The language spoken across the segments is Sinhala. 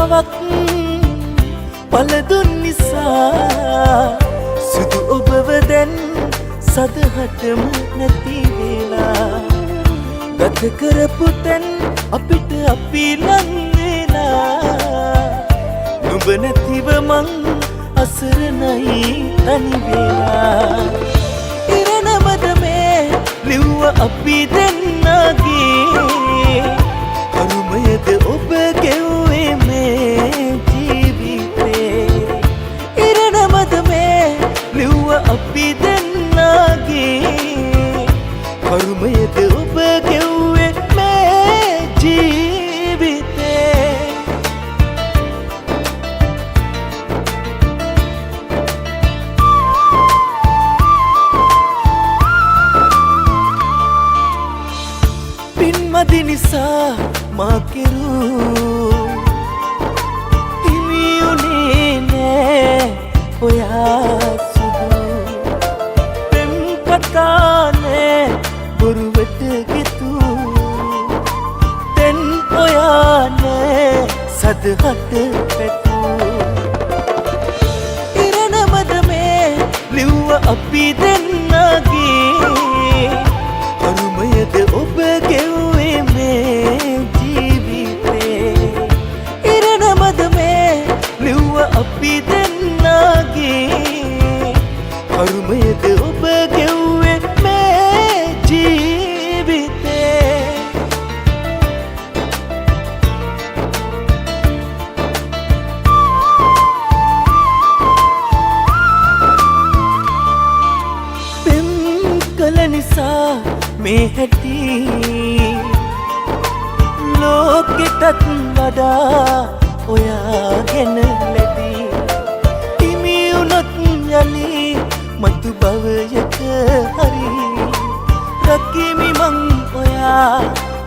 පවක් පළදුන් නිසා සුදු ඔබව දැන් සදහටම නැති වෙලා ගත කරපු තැන් අපිට අපි ලං වෙලා නුඹ නැතිව මං අසරණයි තනි වෙලා ඉරණමද මේ ලිව්ව අපි දෙන්නගේ අරුමයද ඔබ ගෙව්වේ මේ ජීවිතේ ඉරණමද මේ ලිව්ව අපි දෙන්නගේ අරුමයද ඔබ ගෙව්වේ මේ ජීවිතේ පින්මදි නිසා මා කෙරූ හිමියුනේ නෑ ඔයා සුදු පෙම් කතානේ බොරුවට ගෙතු තෙන් ඔයා නෑ සදහට පැතු ඉරණමද මේ ලිව්ව අපි දෙන්නගේ අරුමයද ඔබ ගෙව්වේ මේ ජීවිතේ ඉරණමද මේ ලිව්ව අපි දෙන්නගේ අරුමයද ඔබ ගෙව්වේ මේ ජීවිතේ පෙම් කළ නිසා මේ හැටි ලෝකෙටත් වඩා ඔයාගෙන ලැබී හිමියුනොත් යලි මතු භවයක හරි රකිමි මං ඔයා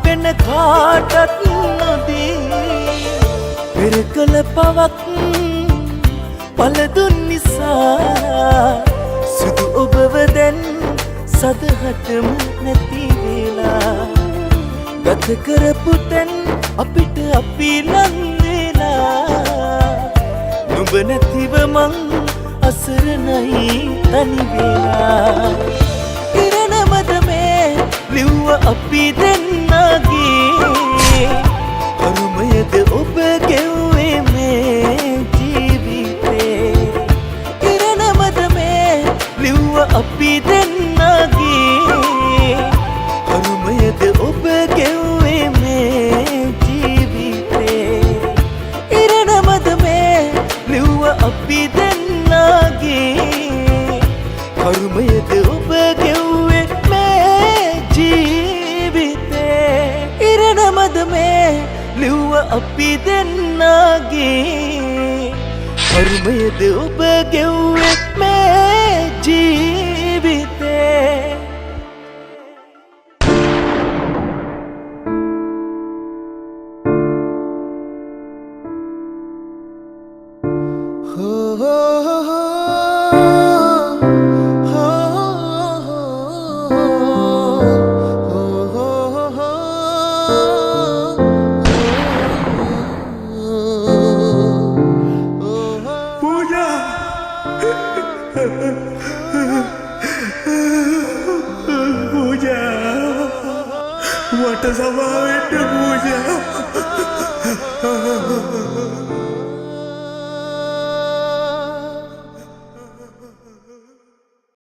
වෙන කාටත් නොදී පෙර කළ පවක් පළදුන් නිසා සුදු ඔබව දැන් සදහටම නැති වෙලා ගත කරපු තැන් අපිට අපි ලං වෙලා නුඹ නැතිව මං අසරණයි තනි වෙලා ඉරණමද මේ ලිව්ව අපි දෙන්නගේ අරුමයද ඔබ ගෙව්වේ මේ ජීවිතේ ඉරණමද මේ ලිව්ව අපි දෙන්නගේ අරුමයද ඔබ ගෙව්වේ මේ ජීවිතේ ඉරණමද මේ ලිව්ව අපි දෙන්නගේ අරුමයද ඔබ ගෙව්වේ මේ ජීවිතේ ඉරණමද මේ ලිව්ව අපි දෙන්නගේ අරුමයද ඔබ ගෙව්වේ මේ ජීවිතේ What is about it, Pooja?